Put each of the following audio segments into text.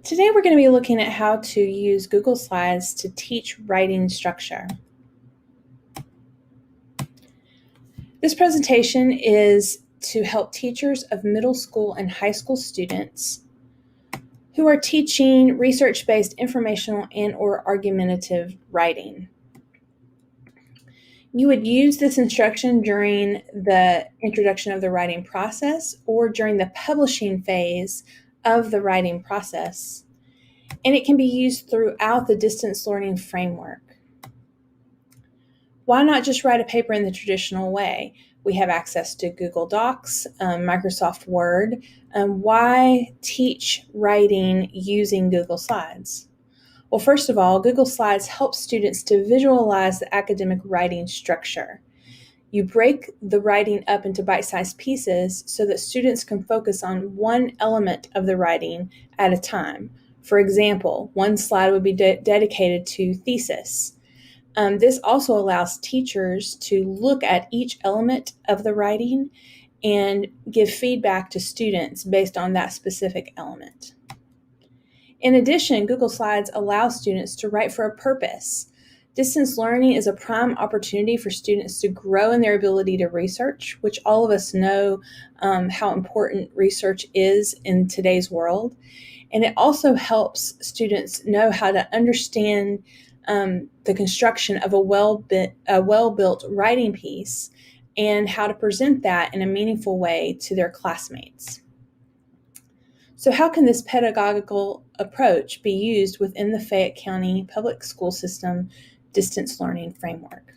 Today we're going to be looking at how to use Google Slides to teach writing structure. This presentation is to help teachers of middle school and high school students who are teaching research-based informational and/or argumentative writing. You would use this instruction during the introduction of the writing process or during the publishing phase of the writing process, and it can be used throughout the distance learning framework. Why not just write a paper in the traditional way? We have access to Google Docs, Microsoft Word. Why teach writing using Google Slides? Well, first of all, Google Slides help students to visualize the academic writing structure. You break the writing up into bite-sized pieces so that students can focus on one element of the writing at a time. For example, one slide would be dedicated to thesis. This also allows teachers to look at each element of the writing and give feedback to students based on that specific element. In addition, Google Slides allows students to write for a purpose. Distance learning is a prime opportunity for students to grow in their ability to research, which all of us know how important research is in today's world. And it also helps students know how to understand the construction of a well-built writing piece and how to present that in a meaningful way to their classmates. So how can this pedagogical approach be used within the Fayette County Public School System distance learning framework?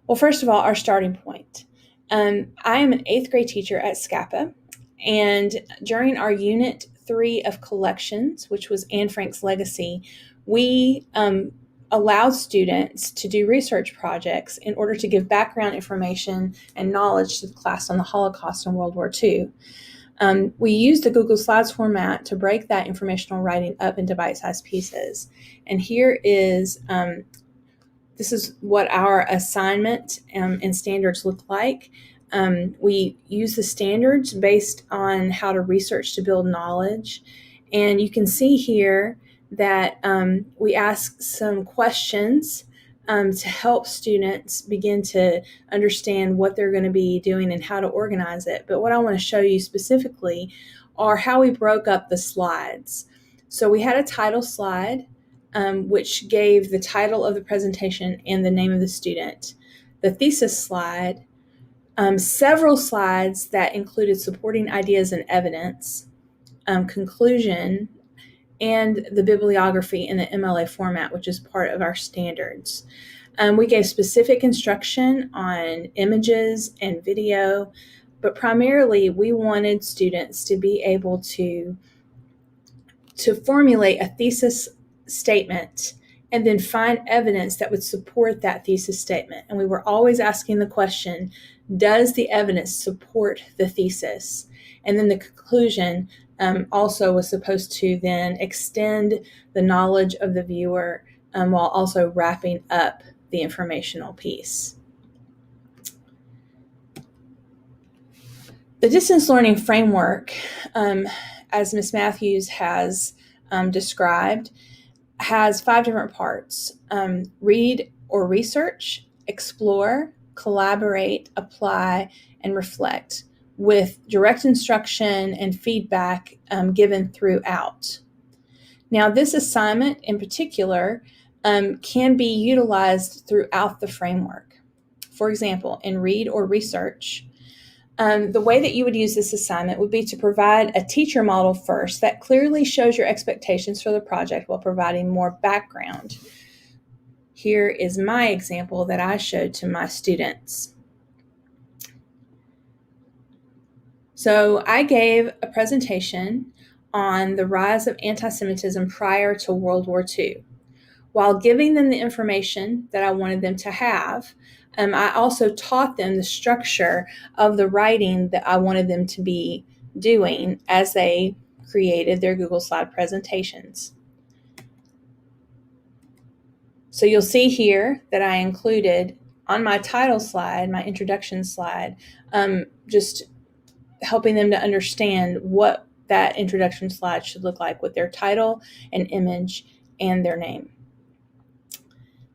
Well, first of all, our starting point. I am an 8th grade teacher at SCAPA, and during our Unit 3 of Collections, which was Anne Frank's Legacy, we allowed students to do research projects in order to give background information and knowledge to the class on the Holocaust and World War II. We used the Google Slides format to break that informational writing up into bite-sized pieces. And here is, this is what our assignment and standards look like. We use the standards based on how to research to build knowledge. And you can see here that we ask some questions to help students begin to understand what they're going to be doing and how to organize it. But what I want to show you specifically are how we broke up the slides. So we had a title slide, which gave the title of the presentation and the name of the student. The thesis slide, several slides that included supporting ideas and evidence, conclusion, and the bibliography in the MLA format, which is part of our standards. We gave specific instruction on images and video, but primarily we wanted students to be able to formulate a thesis statement and then find evidence that would support that thesis statement. And we were always asking the question, does the evidence support the thesis? And then the conclusion also was supposed to then extend the knowledge of the viewer while also wrapping up the informational piece. The distance learning framework, as Ms. Matthews has described, has 5 different parts: read or research, explore, collaborate, apply, and reflect, with direct instruction and feedback given throughout. Now, this assignment in particular can be utilized throughout the framework. For example, in read or research, the way that you would use this assignment would be to provide a teacher model first that clearly shows your expectations for the project while providing more background. Here is my example that I showed to my students. So I gave a presentation on the rise of anti-Semitism prior to World War II. While giving them the information that I wanted them to have, I also taught them the structure of the writing that I wanted them to be doing as they created their Google Slide presentations. So you'll see here that I included on my title slide, my introduction slide, just helping them to understand what that introduction slide should look like with their title, an image, and their name.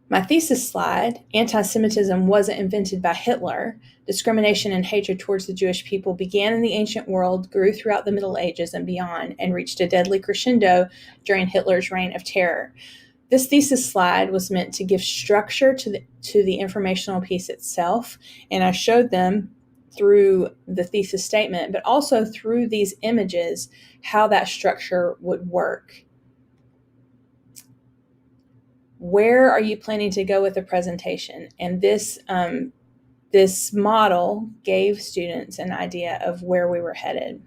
My thesis slide, anti-Semitism wasn't invented by Hitler. Discrimination and hatred towards the Jewish people began in the ancient world, grew throughout the Middle Ages and beyond, and reached a deadly crescendo during Hitler's reign of terror. This thesis slide was meant to give structure to the informational piece itself, and I showed them through the thesis statement, but also through these images, how that structure would work. Where are you planning to go with the presentation? And this model gave students an idea of where we were headed.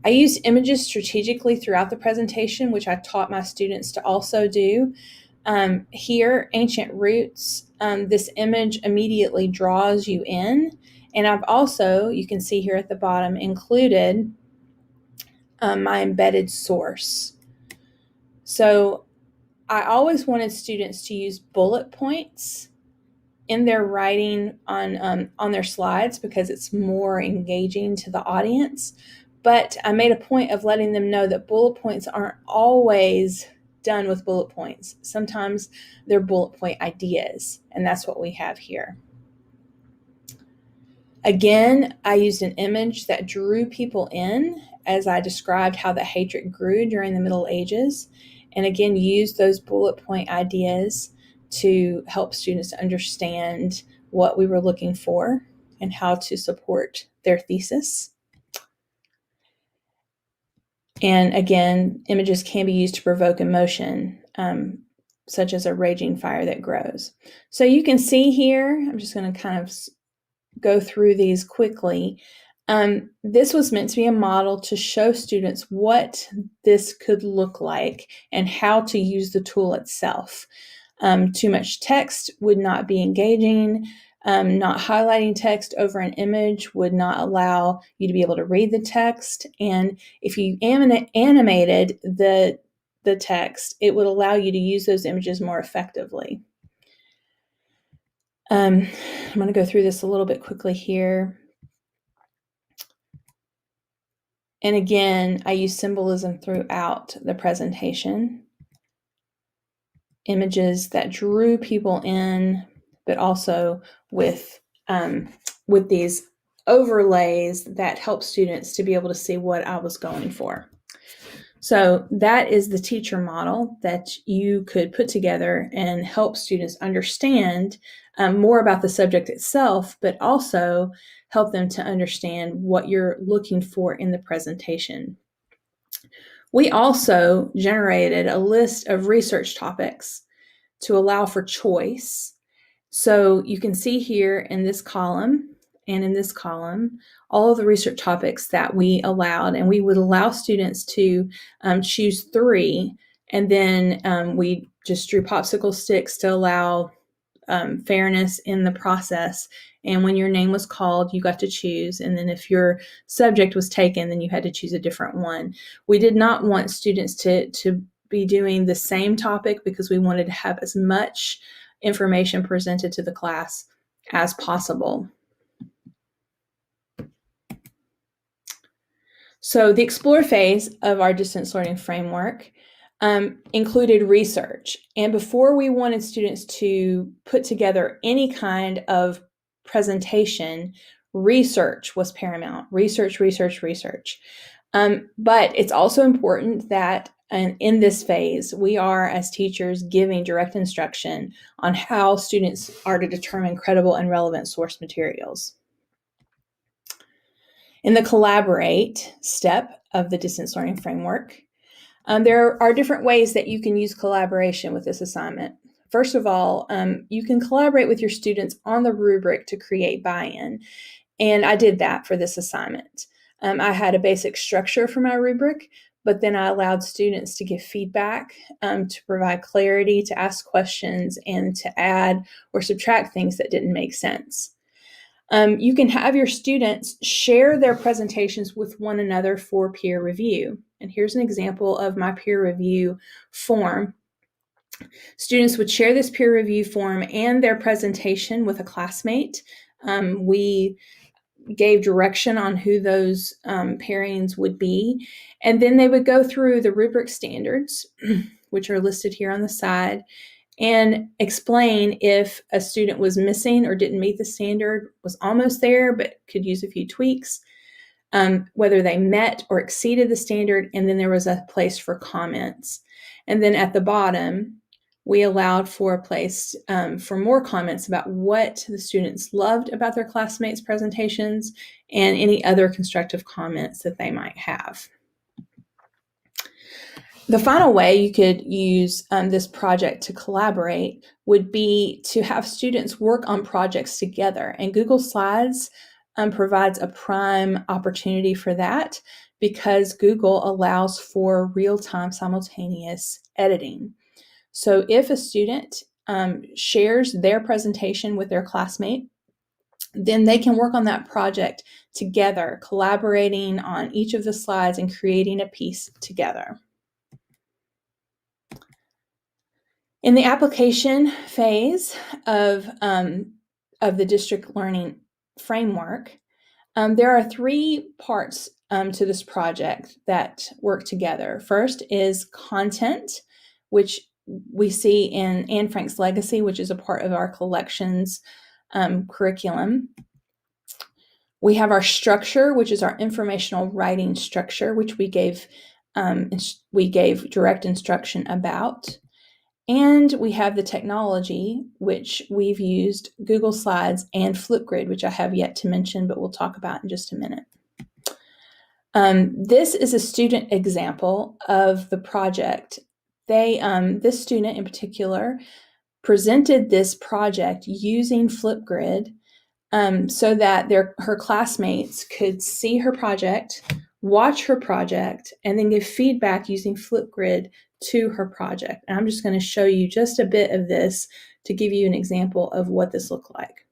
I used images strategically throughout the presentation, which I taught my students to also do. Here, ancient roots, this image immediately draws you in. And I've also, you can see here at the bottom, included my embedded source. So I always wanted students to use bullet points in their writing on their slides because it's more engaging to the audience. But I made a point of letting them know that bullet points aren't always done with bullet points. Sometimes they're bullet point ideas, and that's what we have here. Again, I used an image that drew people in as I described how the hatred grew during the Middle Ages, and again, used those bullet point ideas to help students understand what we were looking for and how to support their thesis. And again, images can be used to provoke emotion, such as a raging fire that grows. So you can see here, I'm just going to kind of go through these quickly. This was meant to be a model to show students what this could look like and how to use the tool itself. Too much text would not be engaging. Not highlighting text over an image would not allow you to be able to read the text. And if you animated the text, it would allow you to use those images more effectively. I'm going to go through this a little bit quickly here. And again, I use symbolism throughout the presentation. Images that drew people in, but also with these overlays that help students to be able to see what I was going for. So that is the teacher model that you could put together and help students understand more about the subject itself, but also help them to understand what you're looking for in the presentation. We also generated a list of research topics to allow for choice. So you can see here in this column and in this column, all of the research topics that we allowed, and we would allow students to choose 3, and then we just drew popsicle sticks to allow fairness in the process. And when your name was called, you got to choose. And then if your subject was taken, then you had to choose a different one. We did not want students to be doing the same topic because we wanted to have as much information presented to the class as possible. So the explore phase of our distance learning framework included research. And before we wanted students to put together any kind of presentation, research was paramount. Research. But it's also important that in this phase, we are, as teachers, giving direct instruction on how students are to determine credible and relevant source materials. In the collaborate step of the distance learning framework, there are different ways that you can use collaboration with this assignment. First of all, you can collaborate with your students on the rubric to create buy-in, and I did that for this assignment. I had a basic structure for my rubric, but then I allowed students to give feedback, to provide clarity, to ask questions, and to add or subtract things that didn't make sense. You can have your students share their presentations with one another for peer review. And here's an example of my peer review form. Students would share this peer review form and their presentation with a classmate. We gave direction on who those pairings would be. And then they would go through the rubric standards, which are listed here on the side, and explain if a student was missing or didn't meet the standard, was almost there but could use a few tweaks, whether they met or exceeded the standard, and then there was a place for comments. And then at the bottom, we allowed for a place for more comments about what the students loved about their classmates' presentations and any other constructive comments that they might have. The final way you could use this project to collaborate would be to have students work on projects together. And Google Slides provides a prime opportunity for that because Google allows for real-time simultaneous editing. So if a student shares their presentation with their classmate, then they can work on that project together, collaborating on each of the slides and creating a piece together. In the application phase of the district learning framework, there are 3 parts to this project that work together. First is content, which we see in Anne Frank's Legacy, which is a part of our collections curriculum. We have our structure, which is our informational writing structure, which we gave direct instruction about. And we have the technology, which we've used Google Slides and Flipgrid, which I have yet to mention, but we'll talk about in just a minute. This is a student example of the project. This student in particular presented this project using Flipgrid so that her classmates could see her project, watch her project, and then give feedback using Flipgrid to her project. And I'm just going to show you just a bit of this to give you an example of what this looked like.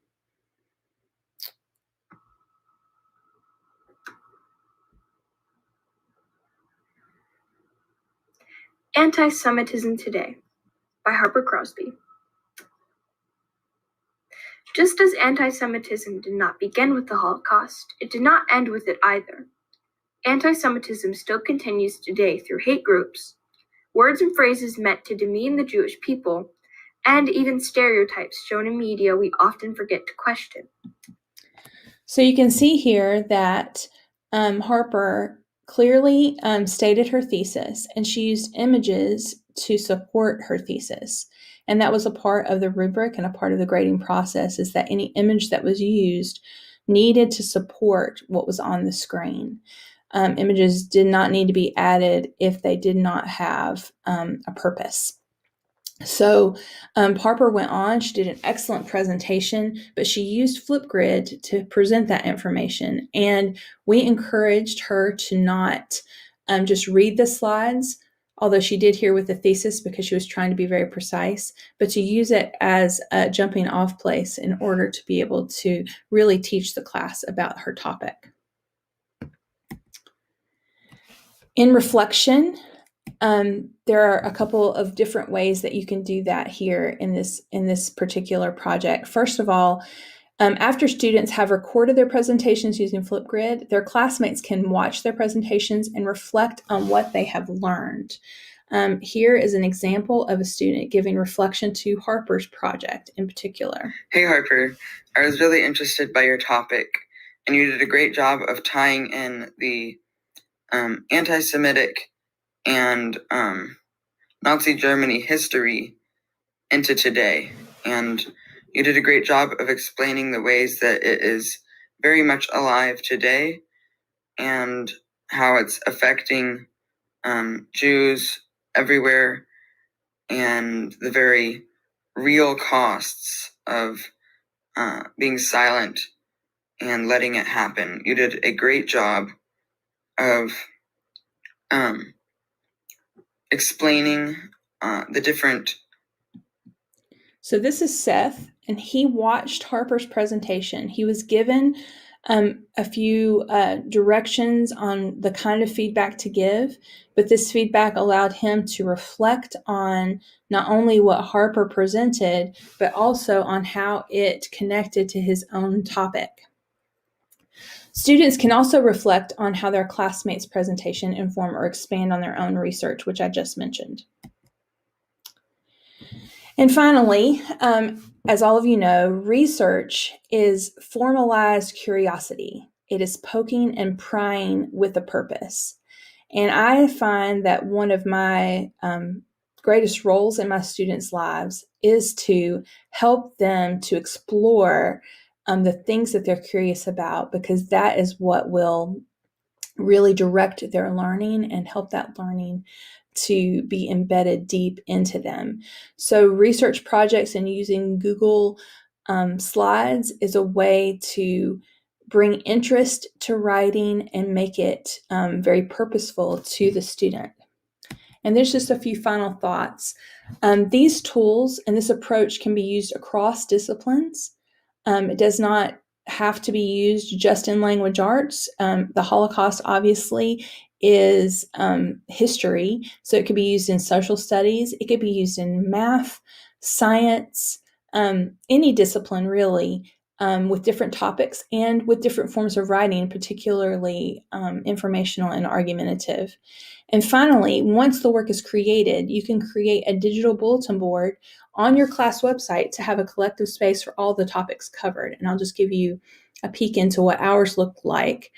Anti-Semitism Today by Harper Crosby. Just as anti-Semitism did not begin with the Holocaust, it did not end with it either. Anti-Semitism still continues today through hate groups, words and phrases meant to demean the Jewish people, and even stereotypes shown in media we often forget to question. So you can see here that Harper clearly stated her thesis, and she used images to support her thesis. And that was a part of the rubric and a part of the grading process, is that any image that was used needed to support what was on the screen. Images did not need to be added if they did not have a purpose. So Harper went on, she did an excellent presentation, but she used Flipgrid to present that information. And we encouraged her to not just read the slides, although she did here with the thesis because she was trying to be very precise, but to use it as a jumping off place in order to be able to really teach the class about her topic. In reflection, there are a couple of different ways that you can do that here in this particular project. First of all, after students have recorded their presentations using Flipgrid, their classmates can watch their presentations and reflect on what they have learned. Here is an example of a student giving reflection to Harper's project in particular. Hey Harper, I was really interested by your topic, and you did a great job of tying in the anti-Semitic and Nazi Germany history into today. And you did a great job of explaining the ways that it is very much alive today and how it's affecting Jews everywhere and the very real costs of being silent and letting it happen. You did a great job of explaining the different. So this is Seth, and he watched Harper's presentation. He was given a few directions on the kind of feedback to give, but this feedback allowed him to reflect on not only what Harper presented, but also on how it connected to his own topic. Students can also reflect on how their classmates' presentation inform or expand on their own research, which I just mentioned. And finally, as all of you know, research is formalized curiosity. It is poking and prying with a purpose. And I find that one of my greatest roles in my students' lives is to help them to explore the things that they're curious about, because that is what will really direct their learning and help that learning to be embedded deep into them. So research projects and using Google Slides is a way to bring interest to writing and make it very purposeful to the student. And there's just a few final thoughts. These tools and this approach can be used across disciplines. It does not have to be used just in language arts. The Holocaust obviously is history, so it could be used in social studies. It could be used in math, science, any discipline really, with different topics and with different forms of writing, particularly informational and argumentative. And finally, once the work is created, you can create a digital bulletin board on your class website to have a collective space for all the topics covered. And I'll just give you a peek into what ours looked like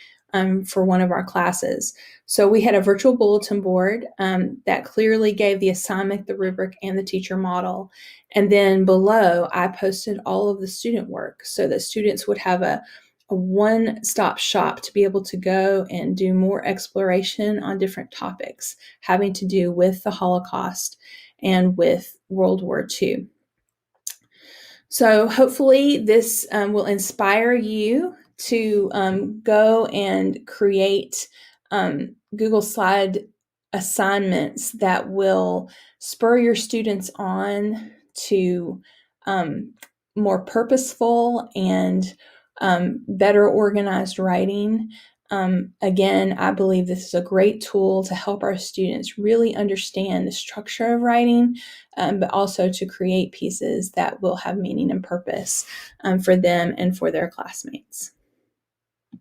for one of our classes. So we had a virtual bulletin board that clearly gave the assignment, the rubric, and the teacher model. And then below, I posted all of the student work so that students would have a one-stop shop to be able to go and do more exploration on different topics having to do with the Holocaust and with World War II. So hopefully this will inspire you to go and create Google Slide assignments that will spur your students on to more purposeful and better organized writing. Again, I believe this is a great tool to help our students really understand the structure of writing, but also to create pieces that will have meaning and purpose for them and for their classmates.